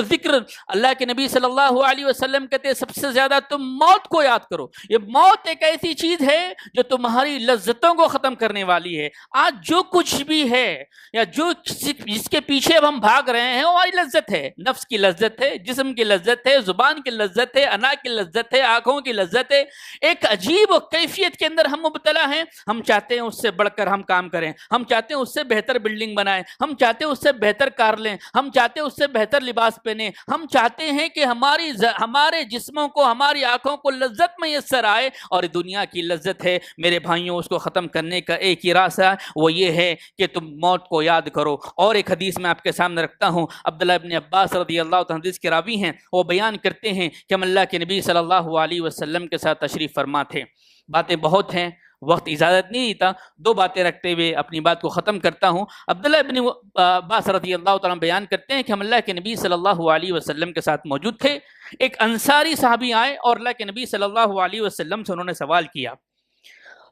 ذکر، اللہ کے نبی صلی اللہ علیہ وسلم کہتے ہیں سب سے زیادہ تم موت کو یاد کرو۔ یہ موت ایک ایسی چیز ہے جو تمہاری لذتوں کو ختم کرنے والی ہے۔ آج جو کچھ بھی ہے یا جو جس کے پیچھے اب ہم بھاگ رہے ہیں وہ ہماری لذت ہے، نفس کی لذت ہے، جسم کی لذت ہے، زبان کی لذت ہے، انا کی لذت ہے، آنکھوں کی لذت ہے۔ ایک عجیب کیفیت کے اندر ہم مبتلا ہیں۔ ہم چاہتے ہیں اس سے بڑھ کر ہم کام کریں، ہم چاہتے ہیں اس سے بہتر بلڈنگ بنائیں، ہم چاہتے ہیں اس سے بہتر کار لیں، ہم چاہتے ہیں اس سے بہتر لباس پہنیں، ہم چاہتے ہیں کہ ہمارے جسموں کو، ہماری آنکھوں کو لذت میسر آئے، اور دنیا کی لذت ہے میرے بھائیوں، اس کو ختم کرنے کا ایک ہی راستہ ہے، وہ یہ ہے کہ تم موت کو یاد کرو۔ اور ایک حدیث میں آپ کے سامنے رکھتا ہوں، عبداللہ ابن عباس رضی اللہ عنہ حدیث کے راوی ہیں، وہ بیان کرتے ہیں کہ ہم اللہ کے نبی صلی اللہ علیہ وسلم کے ساتھ تشریف فرما تھے۔ باتیں بہت ہیں، وقت اجازت نہیں دیتا، 2 باتیں رکھتے ہوئے اپنی بات کو ختم کرتا ہوں۔ عبداللہ ابن عباس رضی اللہ تعالیٰ بیان کرتے ہیں کہ ہم اللہ کے نبی صلی اللہ علیہ وسلم کے ساتھ موجود تھے، ایک انصاری صحابی آئے اور اللہ کے نبی صلی اللہ علیہ وسلم سے انہوں نے سوال کیا۔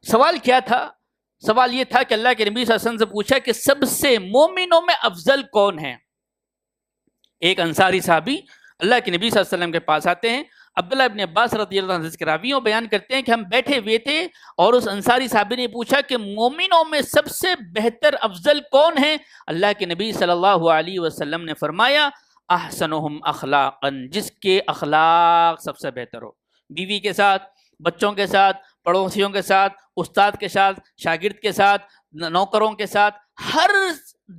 سوال کیا تھا؟ سوال یہ تھا کہ اللہ کے نبی صلی اللہ علیہ وسلم سے پوچھا کہ سب سے مومنوں میں افضل کون ہے؟ ایک انصاری صحابی اللہ کے نبی صلی اللہ علیہ وسلم کے پاس آتے ہیں، عبداللہ ابن عباس رضی اللہ عنہ کے راویوں بیان کرتے ہیں کہ ہم بیٹھے ہوئے تھے اور اس انصاری صحابی نے پوچھا کہ مومنوں میں سب سے بہتر افضل کون ہے؟ اللہ کے نبی صلی اللہ علیہ وسلم نے فرمایا احسنہم اخلاقا، جس کے اخلاق سب سے بہتر ہو، بیوی کے ساتھ، بچوں کے ساتھ، پڑوسیوں کے ساتھ، استاد کے ساتھ، شاگرد کے ساتھ، نوکروں کے ساتھ، ہر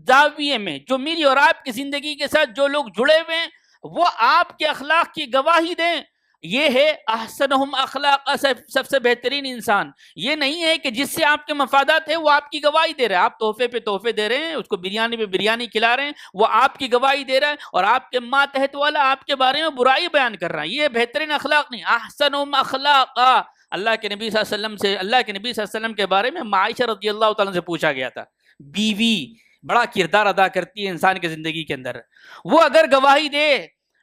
زاویے میں جو میری اور آپ کی زندگی کے ساتھ جو لوگ جڑے ہوئے ہیں وہ آپ کے اخلاق کی گواہی دیں. یہ ہے احسنہم اخلاق، سب سے بہترین انسان. یہ نہیں ہے کہ جس سے آپ کے مفادات ہیں وہ آپ کی گواہی دے رہا ہے. آپ تحفے پہ تحفے دے رہے ہیں، اس کو بریانی پہ بریانی کھلا رہے ہیں، وہ آپ کی گواہی دے رہا ہے اور آپ کے ماتحت والا آپ کے بارے میں برائی بیان کر رہا ہے. یہ بہترین اخلاق نہیں. احسنہم اخلاقا، اللہ کے نبی صلی اللہ علیہ وسلم سے، اللہ کے نبی صلی اللہ علیہ وسلم کے بارے میں عائشہ رضی اللہ تعالیٰ سے پوچھا گیا تھا. بیوی بڑا کردار ادا کرتی ہے انسان کی زندگی کے اندر. وہ اگر گواہی دے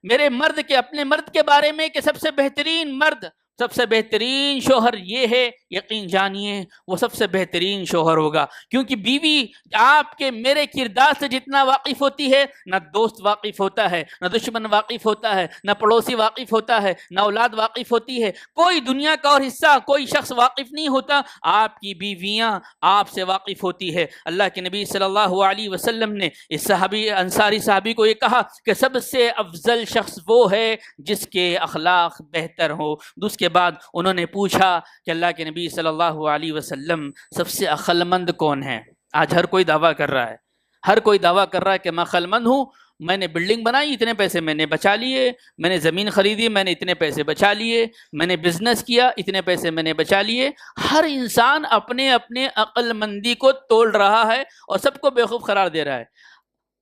میرے مرد کے، اپنے مرد کے بارے میں کہ سب سے بہترین مرد، سب سے بہترین شوہر یہ ہے، یقین جانیے وہ سب سے بہترین شوہر ہوگا. کیونکہ بیوی آپ کے میرے کردار سے جتنا واقف ہوتی ہے، نہ دوست واقف ہوتا ہے، نہ دشمن واقف ہوتا ہے، نہ پڑوسی واقف ہوتا ہے، نہ اولاد واقف ہوتی ہے، کوئی دنیا کا اور حصہ کوئی شخص واقف نہیں ہوتا. آپ کی بیویاں آپ سے واقف ہوتی ہے. اللہ کے نبی صلی اللہ علیہ وسلم نے اس صحابی، انصاری صحابی کو یہ کہا کہ سب سے افضل شخص وہ ہے جس کے اخلاق بہتر ہو. اس کے بعد انہوں نے پوچھا کہ اللہ کے نبی صلی اللہ علیہ وسلم سب سے عقل مند کون ہے؟ آج ہر کوئی دعویٰ کر رہا ہے، ہر کوئی دعویٰ کر رہا ہے کہ میں عقل مند ہوں، میں نے بلڈنگ بنائی اتنے پیسے میں نے بچا لیے، میں نے زمین خریدی میں نے اتنے پیسے بچا لیے، میں نے بزنس کیا اتنے پیسے میں نے بچا لیے. ہر انسان اپنے اپنے عقل مندی کو تول رہا ہے اور سب کو بیوقوف قرار دے رہا ہے.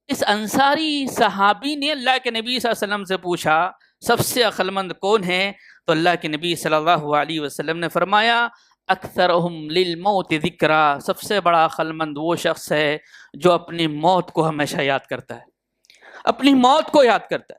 اس انصاری صحابی نے اللہ کے نبی صلی اللہ علیہ وسلم سے پوچھا سب سے عقل مند کون ہے؟ تو اللہ کے نبی صلی اللہ علیہ وسلم نے فرمایا اکثرہم للموت ذکرا، سب سے بڑا عقل مند وہ شخص ہے جو اپنی موت کو ہمیشہ یاد کرتا ہے، اپنی موت کو یاد کرتا ہے.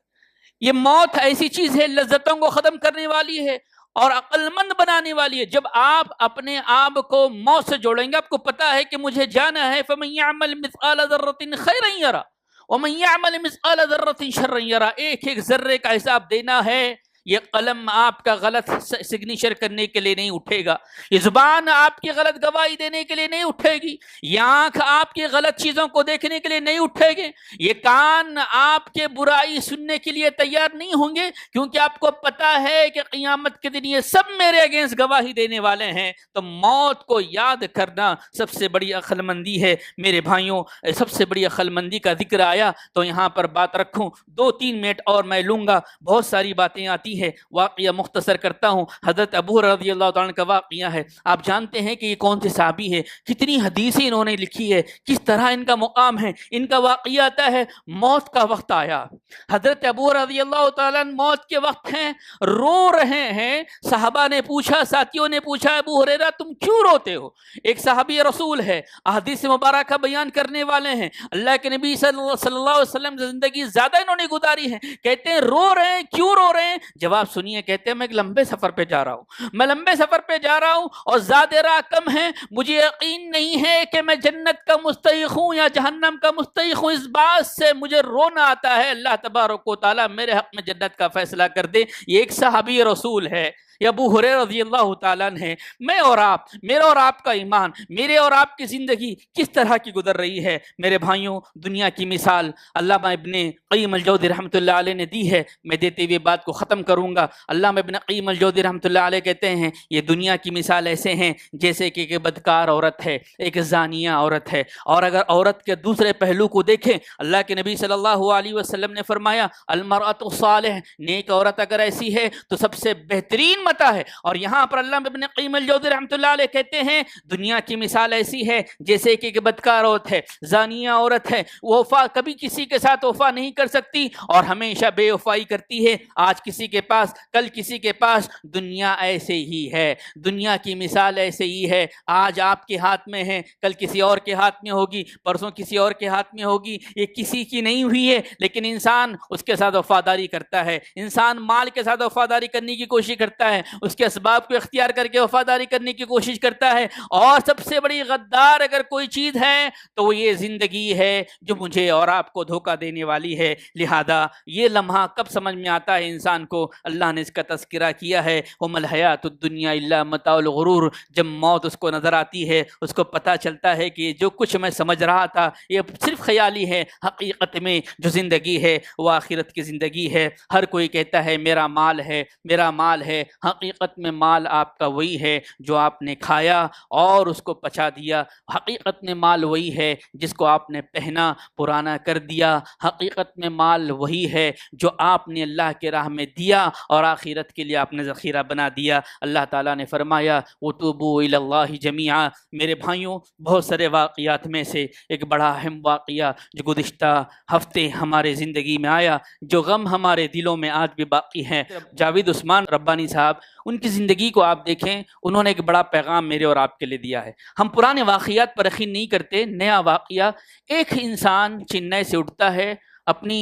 یہ موت ایسی چیز ہے لذتوں کو ختم کرنے والی ہے اور عقل مند بنانے والی ہے. جب آپ اپنے آپ کو موت سے جوڑیں گے، آپ کو پتا ہے کہ مجھے جانا ہے، فَمَن يَعْمَلْ مِثْقَالَ ذَرَّةٍ خَيْرًا يَرَهُ وَمَن يَعْمَلْ مِثْقَالَ ذَرَّةٍ شَرًّا يَرَهُ. ایک ایک ذرے کا حساب دینا ہے. یہ قلم آپ کا غلط سگنیچر کرنے کے لیے نہیں اٹھے گا، یہ زبان آپ کی غلط گواہی دینے کے لیے نہیں اٹھے گی، یہ آنکھ آپ کی غلط چیزوں کو دیکھنے کے لیے نہیں اٹھے گے، یہ کان آپ کے برائی سننے کے لیے تیار نہیں ہوں گے، کیونکہ آپ کو پتا ہے کہ قیامت کے دن یہ سب میرے اگینسٹ گواہی دینے والے ہیں. تو موت کو یاد کرنا سب سے بڑی عقل مندی ہے. میرے بھائیوں، سب سے بڑی عقل مندی کا ذکر آیا تو یہاں پر بات رکھوں، 2-3 منٹ اور میں لوں گا، بہت ساری باتیں آتی ہے. واقعہ مختصر کرتا ہوں. حضرت ابو رضی اللہ تعالیٰ کا واقعہ ہے. آپ جانتے ہیں کہ یہ کون سے صحابی ہے، کتنی حدیثیں انہوں نے لکھی ہے، کس طرح ان کا مقام ہے. ان کا واقعہ آتا ہے موت کا وقت آیا. حضرت ابو رضی اللہ تعالیٰ موت کے وقت ہیں، رو رہے ہیں. صحابہ نے پوچھا، ساتھیوں نے پوچھا ابو ہریرہ تم کیوں روتے ہو؟ ایک صحابی رسول ہے، احادیث مبارکہ بیان کرنے والے ہیں، اللہ کے نبی صلی اللہ علیہ وسلم کی زندگی زیادہ انہوں نے گزاری ہے. کہتے ہیں رو رہے ہیں، کیوں رو رہے ہیں؟ جواب سنیے. کہتے ہیں میں ایک لمبے سفر پہ جا رہا ہوں، میں لمبے سفر پہ جا رہا ہوں اور زیادہ راہ کم ہے، مجھے یقین نہیں ہے کہ میں جنت کا مستحق ہوں یا جہنم کا مستحق ہوں. اس بات سے مجھے رونا آتا ہے. اللہ تبارک و تعالیٰ میرے حق میں جنت کا فیصلہ کر دے. یہ ایک صحابی رسول ہے، یہ ابو ہریرہ رضی اللہ تعالیٰ عنہ. میں اور آپ، میرا اور آپ کا ایمان، میرے اور آپ کی زندگی کس طرح کی گزر رہی ہے؟ میرے بھائیوں، دنیا کی مثال علامہ ابن قیم الجوزی رحمۃ اللہ علیہ نے دی ہے. میں دیتے ہوئے بات کو ختم کروں گا. علامہ ابن قیم الجوزی رحمۃ اللہ علیہ کہتے ہیں یہ دنیا کی مثال ایسے ہیں جیسے کہ ایک بدکار عورت ہے، ایک زانیہ عورت ہے. اور اگر عورت کے دوسرے پہلو کو دیکھیں، اللہ کے نبی صلی اللہ علیہ وسلم نے فرمایا المرأۃ الصالح، نیک عورت اگر ایسی ہے تو سب سے بہترین متاع ہے. اور یہاں پر علامہ ابن قیم الجوزی رحمۃ اللہ علیہ کہتے ہیں دنیا کی مثال ایسی ہے جیسے کہ ایک بدکار عورت ہے، زانیہ عورت ہے، وفا کبھی کسی کے ساتھ وفا نہیں کر سکتی اور ہمیشہ بے وفائی کرتی ہے. آج کسی کے پاس، کل کسی کے پاس. دنیا ایسے ہی ہے، دنیا کی مثال ایسے ہی ہے. آج آپ کے ہاتھ میں ہے، کل کسی اور کے ہاتھ میں ہوگی، پرسوں کسی اور کے ہاتھ میں ہوگی. یہ کسی کی نہیں ہوئی ہے، لیکن انسان اس کے ساتھ وفاداری کرتا ہے. انسان مال کے ساتھ وفاداری کرنے کی کوشش کرتا ہے، اس کے اسباب کو اختیار کر کے وفاداری کرنے کی کوشش کرتا ہے. اور سب سے بڑی غدار اگر کوئی چیز ہے تو وہ یہ زندگی ہے جو مجھے اور آپ کو دھوکہ دینے والی ہے. لہذا یہ لمحہ کب سمجھ میں آتا ہے انسان کو؟ اللہ نے اس کا تذکرہ کیا ہے وَمَا الْحَيَاةُ الدُّنْيَا إِلَّا مَتَاعُ الْغُرُورِ. جب موت اس کو نظر آتی ہے، اس کو پتہ چلتا ہے کہ جو کچھ میں سمجھ رہا تھا یہ صرف خیالی ہے، حقیقت میں جو زندگی ہے وہ آخرت کی زندگی ہے. ہر کوئی کہتا ہے میرا مال ہے، میرا مال ہے. ہم حقیقت میں مال آپ کا وہی ہے جو آپ نے کھایا اور اس کو پچا دیا، حقیقت میں مال وہی ہے جس کو آپ نے پہنا پرانا کر دیا، حقیقت میں مال وہی ہے جو آپ نے اللہ کے راہ میں دیا اور آخرت کے لیے آپ نے ذخیرہ بنا دیا۔ اللہ تعالیٰ نے فرمایا وَتُوبُوا إِلَى اللَّهِ جَمِيعًا۔ میرے بھائیوں، بہت سارے واقعات میں سے ایک بڑا اہم واقعہ جو گزشتہ ہفتے ہمارے زندگی میں آیا، جو غم ہمارے دلوں میں آج بھی باقی ہے، جاوید عثمان ربانی صاحب، ان کی زندگی کو آپ دیکھیں، انہوں نے ایک بڑا پیغام میرے اور آپ کے لیے دیا ہے۔ ہم پرانے واقعات پر یقین نہیں کرتے، نیا واقعہ، ایک انسان چنئی سے اٹھتا ہے، اپنی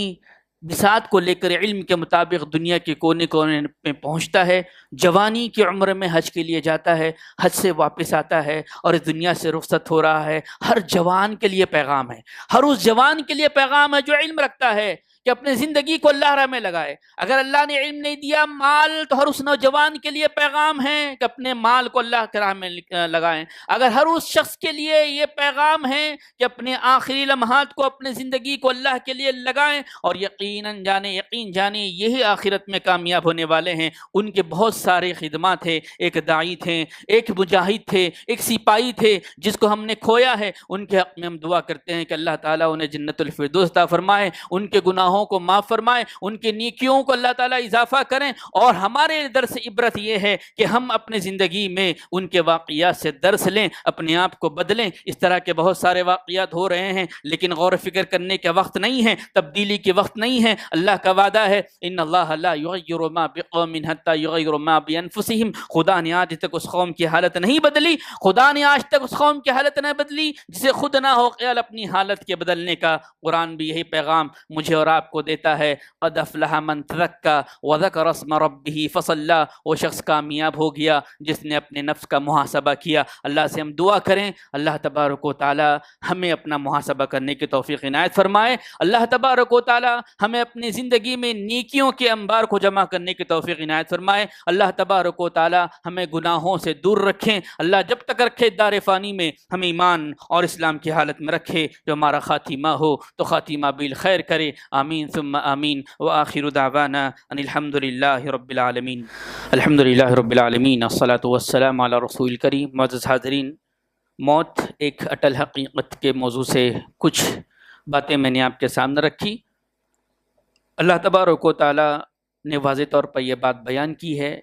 بساط کو لے کر علم کے مطابق دنیا کے کونے کونے میں پہنچتا ہے، جوانی کی عمر میں حج کے لیے جاتا ہے، حج سے واپس آتا ہے اور اس دنیا سے رخصت ہو رہا ہے۔ ہر جوان کے لیے پیغام ہے، ہر اس جوان کے لیے پیغام ہے جو علم رکھتا ہے کہ اپنے زندگی کو اللہ راہ میں لگائے۔ اگر اللہ نے علم نہیں دیا مال، تو ہر اس نوجوان کے لیے پیغام ہے کہ اپنے مال کو اللہ کے راہ میں لگائیں۔ اگر ہر اس شخص کے لیے یہ پیغام ہے کہ اپنے آخری لمحات کو، اپنے زندگی کو اللہ کے لیے لگائیں، اور یقین جانے یہی آخرت میں کامیاب ہونے والے ہیں۔ ان کے بہت سارے خدمات تھے، ایک داعی تھے، ایک مجاہد تھے، ایک سپاہی تھے جس کو ہم نے کھویا ہے۔ ان کے حق میں ہم دعا کرتے ہیں کہ اللہ تعالیٰ انہیں جنت الفردوس عطا فرمائے، ان کے گناہوں کو معاف فرمائے، ان کی نیکیوں کو اللہ تعالیٰ اضافہ کریں۔ اور ہمارے درس عبرت یہ ہے کہ ہم اپنے زندگی میں ان کے واقعات سے درس لیں، اپنے آپ کو بدلیں۔ اس طرح کے بہت سارے واقعات ہو رہے ہیں، لیکن غور و فکر کرنے کا وقت نہیں ہے، تبدیلی کے وقت نہیں ہے۔ اللہ کا وعدہ ہے ان اللہ لا یغیر ما بقوم حتی یغیر ما بانفسہم۔ خدا نے آج تک اس قوم کی حالت نہیں بدلی، خدا نے آج تک اس قوم کی حالت نہیں بدلی جسے خود نہ ہو خیال اپنی حالت کے بدلنے کا۔ قرآن بھی یہی پیغام مجھے اور آپ کو دیتا ہے، قد افلح من تزکی وذکر اسم ربہ فصلی۔ وہ شخص کامیاب ہو گیا جس نے اپنے نفس کا محاسبہ کیا۔ اللہ سے ہم دعا کریں اللہ تبارک و تعالی ہمیں اپنا محاسبہ کرنے کی توفیق عنایت فرمائے، اللہ تبارک و تعالی ہمیں اپنی زندگی میں نیکیوں کے انبار کو جمع کرنے کی توفیق عنایت فرمائے، اللہ تبارک و تعالی ہمیں گناہوں سے دور رکھیں، اللہ جب تک رکھے دار فانی میں ہمیں ایمان اور اسلام کی حالت میں رکھے، جو ہمارا خاتمہ ہو تو خاتمہ بالخیر کرے، آمین ثم آمین، وآخر دعوانا ان الحمد للہ رب العالمین۔ الحمد للہ رب العالمین، الصلاۃ والسلام علی رسول کریم۔ معزز حاضرین، موت ایک اٹل حقیقت کے موضوع سے کچھ باتیں میں نے آپ کے سامنے رکھی۔ اللہ تبارک و تعالیٰ نے واضح طور پر یہ بات بیان کی ہے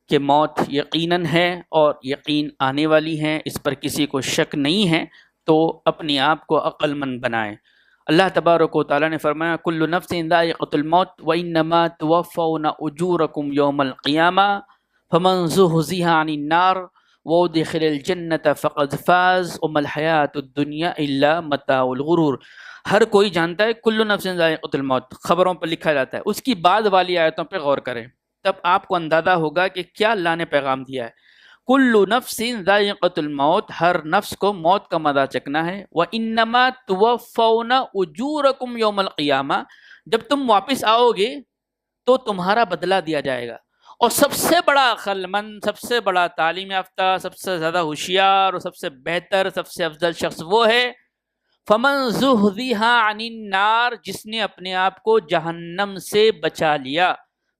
کہ موت یقیناً ہے اور یقین آنے والی ہے، اس پر کسی کو شک نہیں ہے، تو اپنے آپ کو عقل مند بنائیں۔ اللہ تبارک و تعالیٰ نے فرمایا کل نفس ذائقۃ الموت وانما توفون اجورکم یوم القیامہ فمن زحزح عن النار وادخل الجنۃ فقد فاز وما الحیاۃ الدنیا الا متاع الغرور۔ ہر کوئی جانتا ہے کل نفس ذائقۃ الموت، خبروں پر لکھا جاتا ہے، اس کی بعد والی آیتوں پہ غور کریں، تب آپ کو اندازہ ہوگا کہ کیا اللہ نے پیغام دیا ہے۔ کل نفس ذائقۃ الموت، ہر نفس کو موت کا مزہ چکنا ہے۔ وانما توفون اجورکم یوم القیامہ، جب تم واپس آؤ گے تو تمہارا بدلہ دیا جائے گا۔ اور سب سے بڑا عقل مند، سب سے بڑا تعلیم یافتہ، سب سے زیادہ ہوشیار اور سب سے بہتر، سب سے افضل شخص وہ ہے فمن زحزح عن النار، جس نے اپنے آپ کو جہنم سے بچا لیا،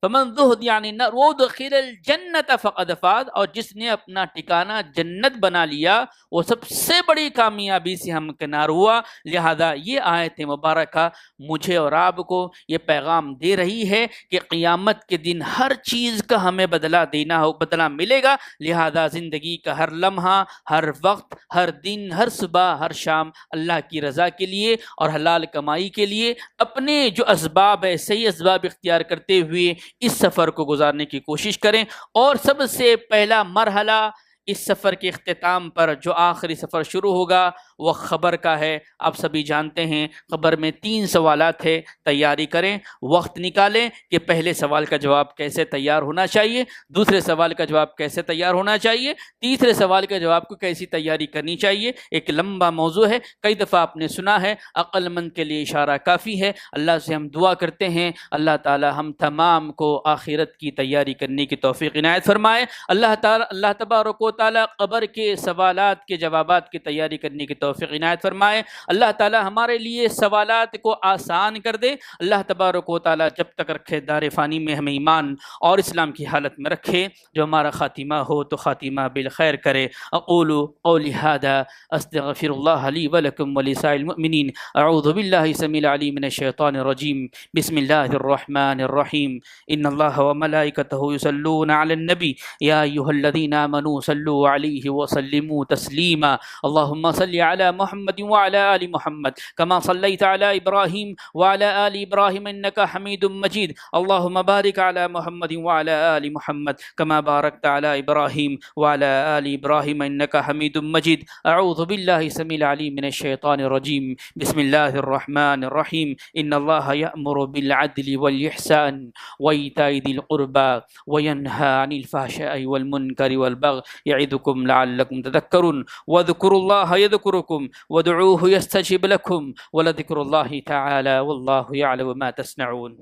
فمن زحزح عن النار وادخل الجنۃ فقد فاز، اور جس نے اپنا ٹھکانہ جنت بنا لیا وہ سب سے بڑی کامیابی سے ہمکنار ہوا۔ لہذا یہ آیت مبارکہ مجھے اور آپ کو یہ پیغام دے رہی ہے کہ قیامت کے دن ہر چیز کا ہمیں بدلہ ملے گا، لہذا زندگی کا ہر لمحہ، ہر وقت، ہر دن، ہر صبح، ہر شام اللہ کی رضا کے لیے اور حلال کمائی کے لیے اپنے جو اسباب ہے صحیح اسباب اختیار کرتے ہوئے اس سفر کو گزارنے کی کوشش کریں۔ اور سب سے پہلا مرحلہ اس سفر کے اختتام پر جو آخری سفر شروع ہوگا وہ خبر کا ہے۔ آپ سبھی جانتے ہیں خبر میں 3 سوالات ہے، تیاری کریں، وقت نکالیں کہ پہلے سوال کا جواب کیسے تیار ہونا چاہیے، دوسرے سوال کا جواب کیسے تیار ہونا چاہیے، تیسرے سوال کا جواب کو کیسی تیاری کرنی چاہیے۔ ایک لمبا موضوع ہے، کئی دفعہ آپ نے سنا ہے، عقل مند کے لیے اشارہ کافی ہے۔ اللہ سے ہم دعا کرتے ہیں اللہ تعالی ہم تمام کو آخرت کی تیاری کرنے کی توفیق عنایت فرمائے۔ اللہ تبارک و تعالی قبر کے سوالات کے جوابات کی تیاری کرنے کی توفیق توفیق عنایت فرمائے۔ اللہ تعالی ہمارے لیے سوالات کو آسان کر دے۔ اللہ تبارک و تعالی جب تک رکھے دار فانی میں ہمیں ایمان اور اسلام کی حالت میں رکھے، جو ہمارا خاتمہ ہو تو خاتمہ بالخیر کرے۔ اقول قولی ھذا استغفر اللہ لی ولکم ولسائر المؤمنین۔ اعوذ باللہ السمیع العلیم من الشیطان الرجیم۔ بسم اللہ الرحمن الرحیم۔ ان اللہ وملائکتہ یصلون علی النبی یا ایھا الذین آمنوا صلوا علیہ وسلموا تسلیما۔ اللہم صل علی محمد وعلی آل محمد کما صلیت علی ابراہیم وعلی آل ابراہیم انک حمید مجید۔ اللہم بارک علی محمد وعلی آل محمد کما بارکت علی ابراہیم وعلی آل ابراہیم انک حمید مجید۔ اعوذ باللہ السمیع العلیم من الشیطان الرجیم۔ بسم اللہ الرحمن الرحیم۔ ان اللہ یأمر بالعدل والاحسان وایتاء ذی القربى وینہی عن الفحشاء والمنکر والبغی یعظکم لعلکم تذکرون۔ واذکروا اللہ یذکرکم وادعوہ یستجب لکم ولذکر اللہ تعالی واللہ یعلم ما تصنعون۔